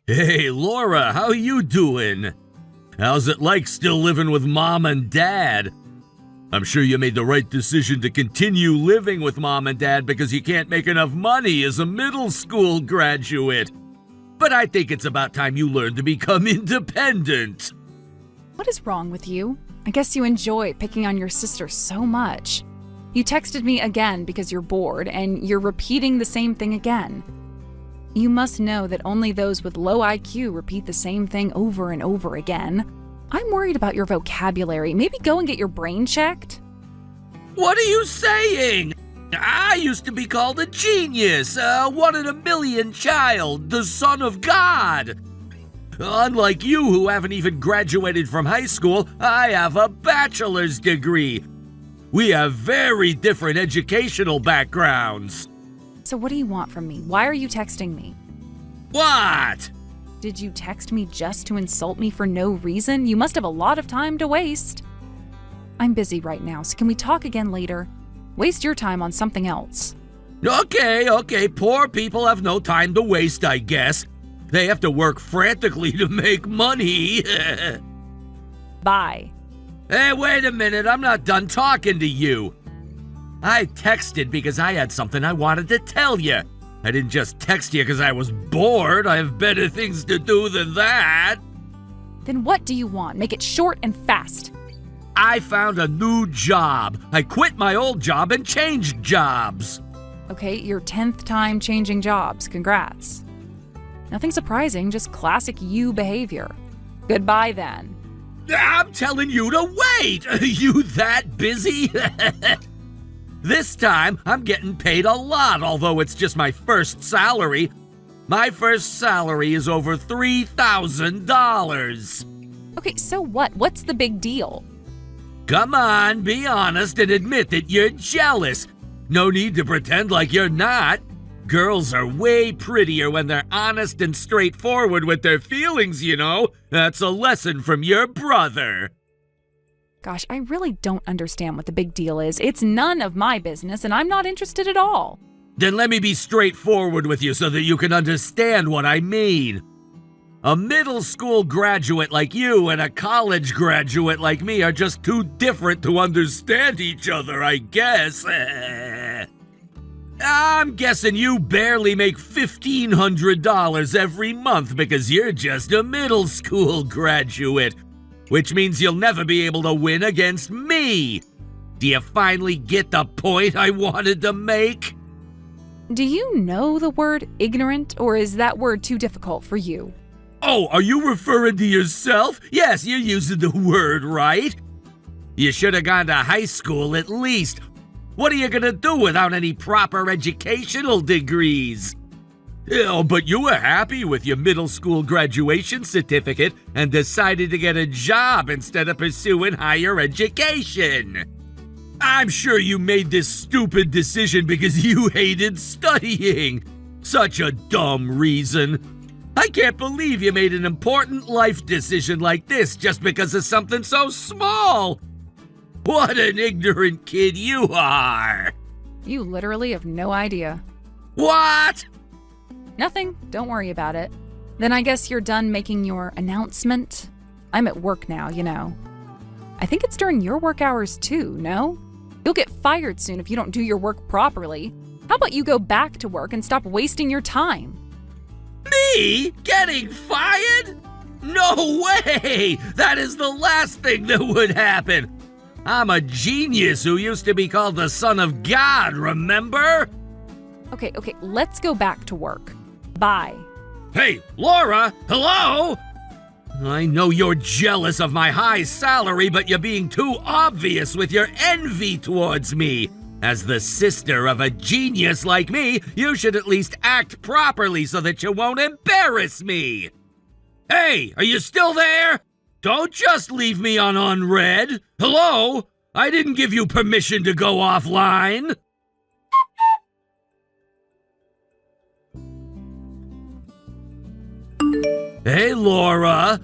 Hey, Laura, how you doing? How's it like still living with Mom and Dad? I'm sure you made the right decision to continue living with Mom and Dad because you can't make enough money as a middle school graduate. But I think it's about time you learned to become independent. What is wrong with you? I guess you enjoy picking on your sister so much. You texted me again because you're bored, and you're repeating the same thing again. You must know that only those with low IQ repeat the same thing over and over again. I'm worried about your vocabulary. Maybe go and get your brain checked? What are you saying? I used to be called a genius, a one-in-a-million child, the son of God. Unlike you who haven't even graduated from high school, I have a bachelor's degree. We have very different educational backgrounds. So what do you want from me? Why are you texting me? What? Did you text me just to insult me for no reason? You must have a lot of time to waste. I'm busy right now, so can we talk again later? Waste your time on something else. Okay, poor people have no time to waste, I guess. They have to work frantically to make money. Bye. Hey, wait a minute, I'm not done talking to you. I texted because I had something I wanted to tell you. I didn't just text you because I was bored. I have better things to do than that. Then what do you want? Make it short and fast. I found a new job. I quit my old job and changed jobs. Okay, your 10th time changing jobs. Congrats. Nothing surprising, just classic you behavior. Goodbye then. I'm telling you to wait. Are you that busy? This time, I'm getting paid a lot, although it's just my first salary. My first salary is over $3,000. Okay, so what? What's the big deal? Come on, be honest and admit that you're jealous. No need to pretend like you're not. Girls are way prettier when they're honest and straightforward with their feelings, you know. That's a lesson from your brother. Gosh, I really don't understand what the big deal is. It's none of my business, and I'm not interested at all. Then let me be straightforward with you so that you can understand what I mean. A middle school graduate like you and a college graduate like me are just too different to understand each other, I guess. I'm guessing you barely make $1,500 every month because you're just a middle school graduate, which means you'll never be able to win against me. Do you finally get the point I wanted to make? Do you know the word ignorant, or is that word too difficult for you? Oh, are you referring to yourself? Yes, you're using the word right. You should have gone to high school at least. What are you gonna do without any proper educational degrees? Oh, but you were happy with your middle school graduation certificate and decided to get a job instead of pursuing higher education. I'm sure you made this stupid decision because you hated studying. Such a dumb reason. I can't believe you made an important life decision like this just because of something so small. What an ignorant kid you are! You literally have no idea. What? Nothing. Don't worry about it. Then I guess you're done making your announcement? I'm at work now, you know. I think it's during your work hours too, no? You'll get fired soon if you don't do your work properly. How about you go back to work and stop wasting your time? Me? Getting fired? No way! That is the last thing that would happen. I'm a genius who used to be called the son of God, remember? Okay, let's go back to work. Bye. Hey, Laura, hello? I know you're jealous of my high salary, but you're being too obvious with your envy towards me. As the sister of a genius like me, you should at least act properly so that you won't embarrass me. Hey, are you still there? Don't just leave me on unread. Hello? I didn't give you permission to go offline. Hey, Laura.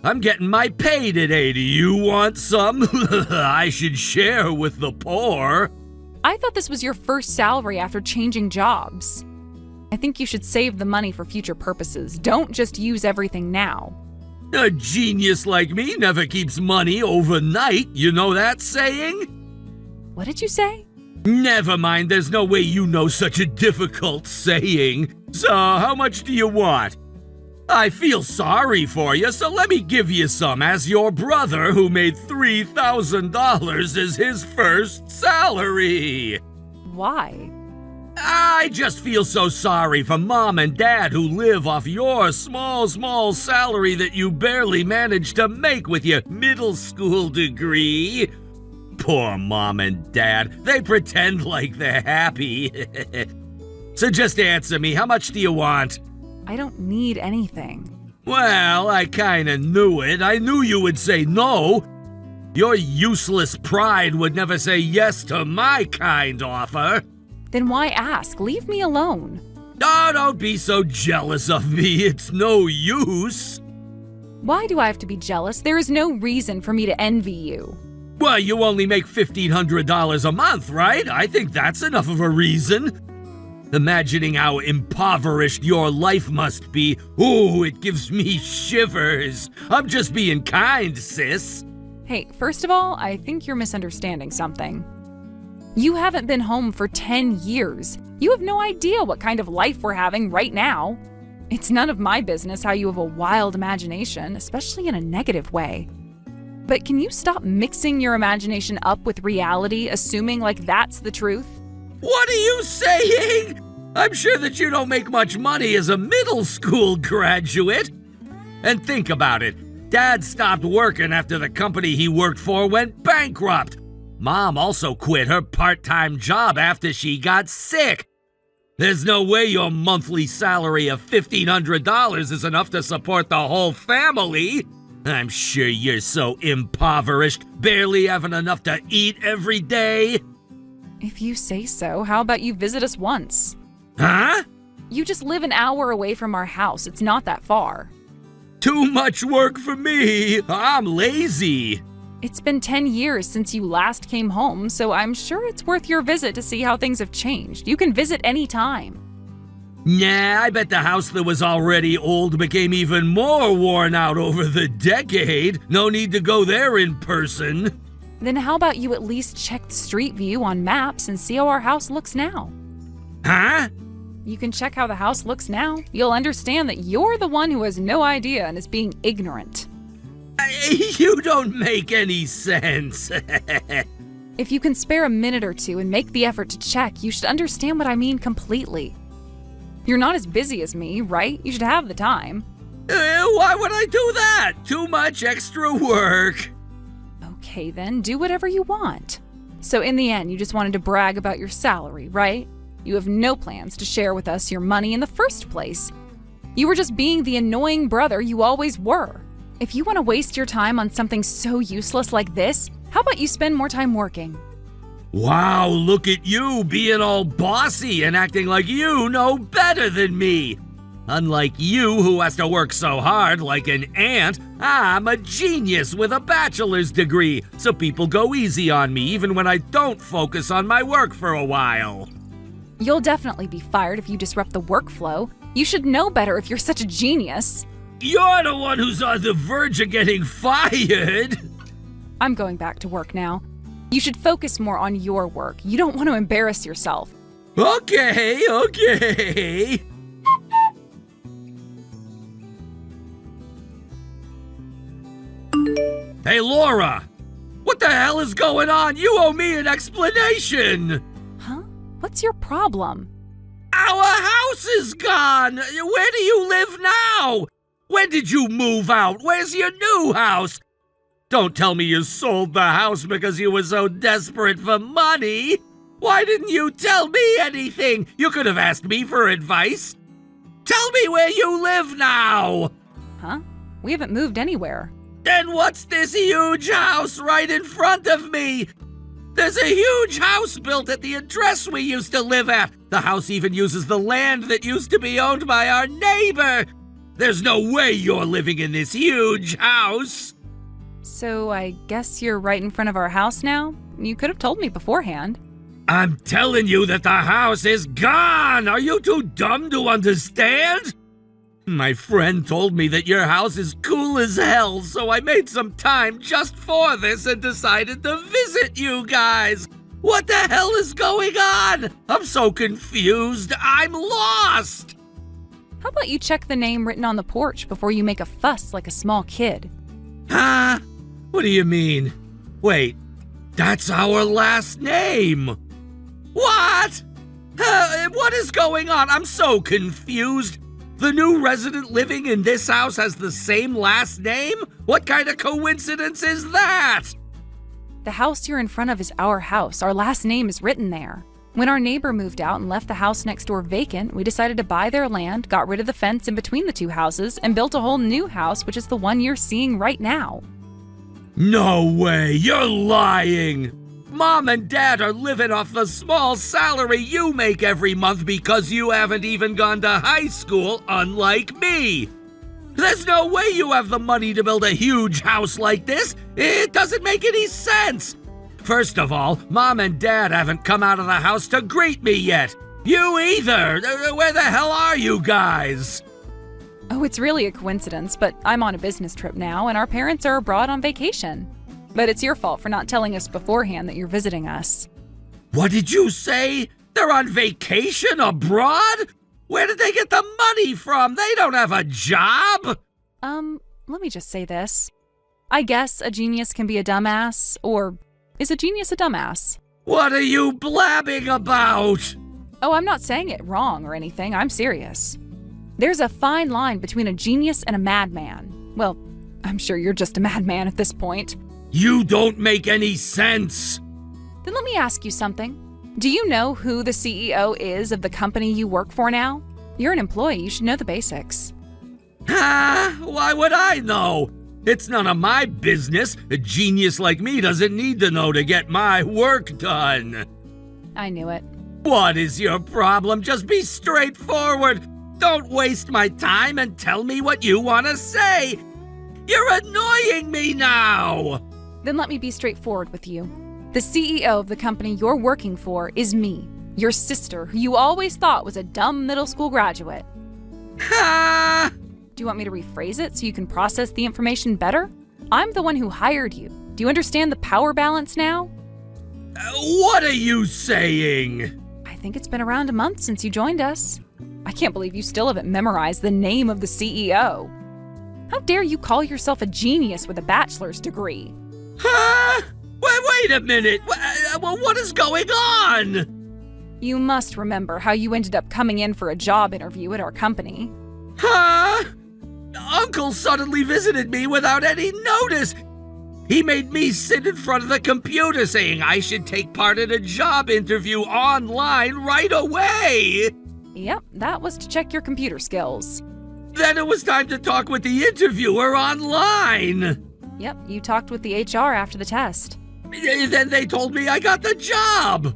I'm getting my pay today. Do you want some? I should share with the poor. I thought this was your first salary after changing jobs. I I think you should save the money for future purposes. Don't just use everything now. A genius like me never keeps money overnight, you know that saying? What did you say? Never mind, there's no way you know such a difficult saying. So, how much do you want? I feel sorry for you, so let me give you some as your brother who made $3,000 as his first salary. Why? I just feel so sorry for Mom and Dad who live off your small salary that you barely managed to make with your middle school degree. Poor Mom and Dad, they pretend like they're happy. So just answer me, how much do you want? I don't need anything. Well, I kinda knew it. I knew you would say no. Your useless pride would never say yes to my kind offer. Then why ask? Leave me alone. Oh, don't be so jealous of me. It's no use. Why do I have to be jealous? There is no reason for me to envy you. Well, you only make $1,500 a month, right? I think that's enough of a reason. Imagining how impoverished your life must be, ooh, it gives me shivers. I'm just being kind, sis. Hey, first of all, I think you're misunderstanding something. You haven't been home for 10 years. You have no idea what kind of life we're having right now. It's none of my business how you have a wild imagination, especially in a negative way. But can you stop mixing your imagination up with reality, assuming like that's the truth? What are you saying? I'm sure that you don't make much money as a middle school graduate. And think about it. Dad stopped working after the company he worked for went bankrupt. Mom also quit her part-time job after she got sick. There's no way your monthly salary of $1,500 is enough to support the whole family. I'm sure you're so impoverished, barely having enough to eat every day. If you say so, how about you visit us once? Huh? You just live an hour away from our house. It's not that far. Too much work for me. I'm lazy. It's been 10 years since you last came home, so I'm sure it's worth your visit to see how things have changed. You can visit any time. Nah, I bet the house that was already old became even more worn out over the decade. No need to go there in person. Then how about you at least check the street view on maps and see how our house looks now? Huh? You can check how the house looks now. You'll understand that you're the one who has no idea and is being ignorant. You don't make any sense. If you can spare a minute or two and make the effort to check, you should understand what I mean completely. You're not as busy as me, right? You should have the time. Why would I do that? Too much extra work. Okay then, do whatever you want. So in the end, you just wanted to brag about your salary, right? You have no plans to share with us your money in the first place. You were just being the annoying brother you always were. If you want to waste your time on something so useless like this, how about you spend more time working? Wow, look at you being all bossy and acting like you know better than me. Unlike you, who has to work so hard like an ant, I'm a genius with a bachelor's degree, so people go easy on me even when I don't focus on my work for a while. You'll definitely be fired if you disrupt the workflow. You should know better if you're such a genius. You're the one who's on the verge of getting fired. I'm going back to work now. You should focus more on your work. You don't want to embarrass yourself. Okay. Hey, Laura! What the hell is going on? You owe me an explanation! Huh? What's your problem? Our house is gone! Where do you live now? When did you move out? Where's your new house? Don't tell me you sold the house because you were so desperate for money. Why didn't you tell me anything? You could have asked me for advice. Tell me where you live now! Huh? We haven't moved anywhere. Then what's this huge house right in front of me? There's a huge house built at the address we used to live at. The house even uses the land that used to be owned by our neighbor. There's no way you're living in this huge house. So I guess you're right in front of our house now? You could have told me beforehand. I'm telling you that the house is gone! Are you too dumb to understand? My friend told me that your house is cool as hell, so I made some time just for this and decided to visit you guys. What the hell is going on? I'm so confused. I'm lost. How about you check the name written on the porch before you make a fuss like a small kid? Huh? What do you mean? Wait, that's our last name. What? What is going on? I'm so confused. The new resident living in this house has the same last name? What kind of coincidence is that? The house you're in front of is our house. Our last name is written there. When our neighbor moved out and left the house next door vacant, we decided to buy their land, got rid of the fence in between the two houses, and built a whole new house, which is the one you're seeing right now. No way, you're lying! Mom and Dad are living off the small salary you make every month because you haven't even gone to high school, unlike me. There's no way you have the money to build a huge house like this. It doesn't make any sense. First of all, Mom and Dad haven't come out of the house to greet me yet. You either. Where the hell are you guys? Oh, it's really a coincidence, but I'm on a business trip now, and our parents are abroad on vacation. But it's your fault for not telling us beforehand that you're visiting us. What did you say? They're on vacation abroad? Where did they get the money from? They don't have a job. Let me just say this. I guess a genius can be a dumbass, or is a genius a dumbass? What are you blabbing about? Oh, I'm not saying it wrong or anything. I'm serious. There's a fine line between a genius and a madman. Well, I'm sure you're just a madman at this point. You don't make any sense. Then let me ask you something. Do you know who the CEO is of the company you work for now? You're an employee. You should know the basics. Why would I know? It's none of my business. A genius like me doesn't need to know to get my work done. I knew it. What is your problem? Just be straightforward. Don't waste my time and tell me what you want to say. You're annoying me now. Then let me be straightforward with you. The CEO of the company you're working for is me, your sister, who you always thought was a dumb middle school graduate. Ha! Do you want me to rephrase it so you can process the information better? I'm the one who hired you. Do you understand the power balance now? What are you saying? I think it's been around a month since you joined us. I can't believe you still haven't memorized the name of the CEO. How dare you call yourself a genius with a bachelor's degree? Huh? Wait a minute. What is going on? You must remember how you ended up coming in for a job interview at our company. Huh? Uncle suddenly visited me without any notice. He made me sit in front of the computer saying I should take part in a job interview online right away. Yep, that was to check your computer skills. Then it was time to talk with the interviewer online. Yep, you talked with the HR after the test. Then they told me I got the job.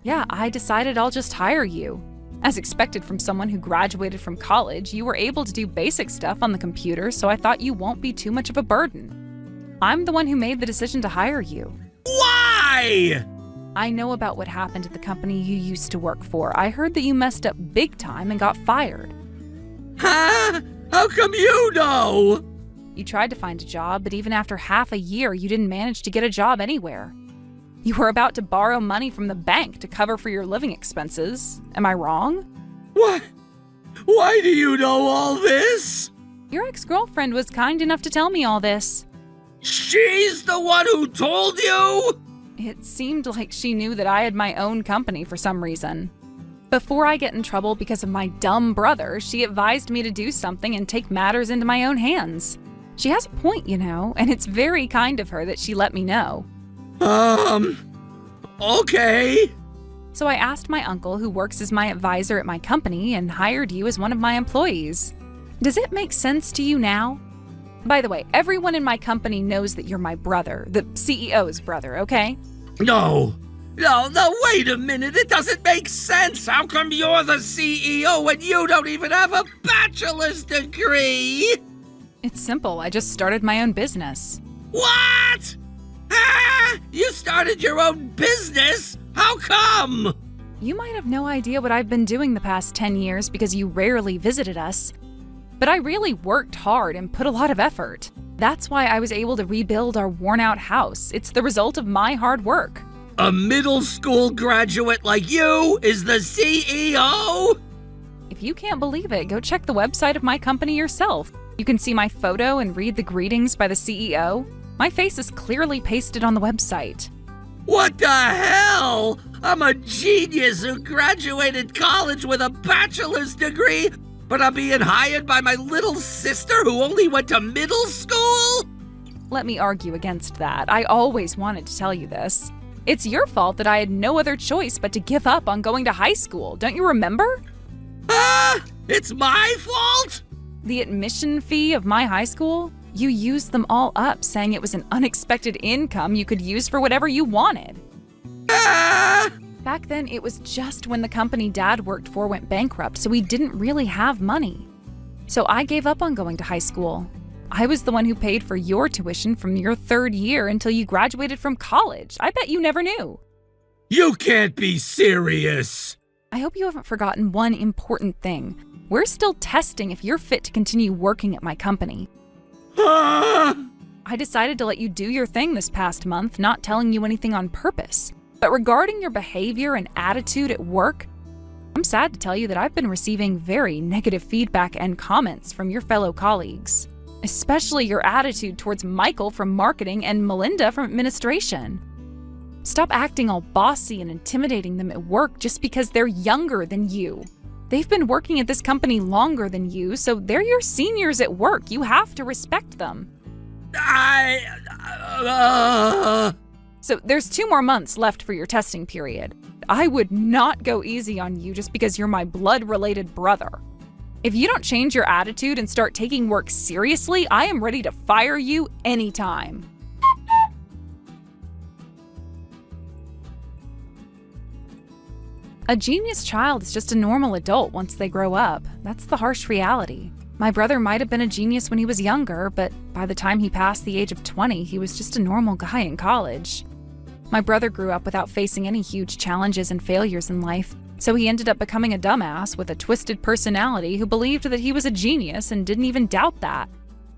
Yeah, I decided I'll just hire you. As expected from someone who graduated from college, you were able to do basic stuff on the computer, so I thought you won't be too much of a burden. I'm the one who made the decision to hire you. Why? I know about what happened at the company you used to work for. I heard that you messed up big time and got fired. Huh? How come you know? You tried to find a job, but even after half a year, you didn't manage to get a job anywhere. You were about to borrow money from the bank to cover for your living expenses. Am I wrong? What? Why do you know all this? Your ex-girlfriend was kind enough to tell me all this. She's the one who told you? It seemed like she knew that I had my own company for some reason. Before I get in trouble because of my dumb brother, she advised me to do something and take matters into my own hands. She has a point, you know, and it's very kind of her that she let me know. Okay. So I asked my uncle, who works as my advisor at my company, and hired you as one of my employees. Does it make sense to you now? By the way, everyone in my company knows that you're my brother, the CEO's brother, okay? No, wait a minute. It doesn't make sense. How come you're the CEO when you don't even have a bachelor's degree? It's simple. I just started my own business. What? Ah, you started your own business? How come? You might have no idea what I've been doing the past 10 years because you rarely visited us. But I really worked hard and put a lot of effort. That's why I was able to rebuild our worn-out house. It's the result of my hard work. A middle school graduate like you is the CEO? If you can't believe it, go check the website of my company yourself. You can see my photo and read the greetings by the CEO. My face is clearly pasted on the website. What the hell? I'm a genius who graduated college with a bachelor's degree, but I'm being hired by my little sister who only went to middle school? Let me argue against that. I always wanted to tell you this. It's your fault that I had no other choice but to give up on going to high school. Don't you remember? It's my fault? The admission fee of my high school? You used them all up, saying it was an unexpected income you could use for whatever you wanted. Back then, it was just when the company Dad worked for went bankrupt, so we didn't really have money. So I gave up on going to high school. I was the one who paid for your tuition from your 3rd year until you graduated from college. I bet you never knew. You can't be serious. I hope you haven't forgotten one important thing. We're still testing if you're fit to continue working at my company. I decided to let you do your thing this past month, not telling you anything on purpose. But regarding your behavior and attitude at work, I'm sad to tell you that I've been receiving very negative feedback and comments from your fellow colleagues, especially your attitude towards Michael from marketing and Melinda from administration. Stop acting all bossy and intimidating them at work just because they're younger than you. They've been working at this company longer than you, so they're your seniors at work. You have to respect them. So there's 2 more months left for your testing period. I would not go easy on you just because you're my blood-related brother. If you don't change your attitude and start taking work seriously, I am ready to fire you anytime. A genius child is just a normal adult once they grow up. That's the harsh reality. My brother might have been a genius when he was younger, but by the time he passed the age of 20, he was just a normal guy in college. My brother grew up without facing any huge challenges and failures in life, so he ended up becoming a dumbass with a twisted personality who believed that he was a genius and didn't even doubt that.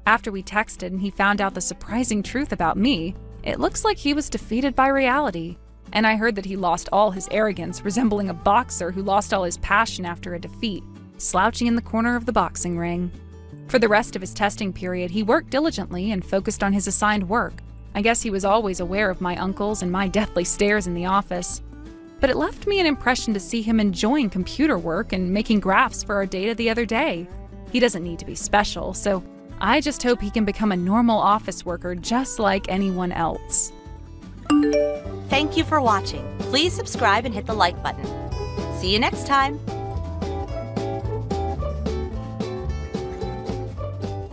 After we texted and he found out the surprising truth about me, it looks like he was defeated by reality. And I heard that he lost all his arrogance, resembling a boxer who lost all his passion after a defeat, slouching in the corner of the boxing ring. For the rest of his testing period, he worked diligently and focused on his assigned work. I guess he was always aware of my uncles and my deathly stares in the office. But it left me an impression to see him enjoying computer work and making graphs for our data the other day. He doesn't need to be special, so I just hope he can become a normal office worker just like anyone else. Thank you for watching. Please subscribe and hit the like button. See you next time.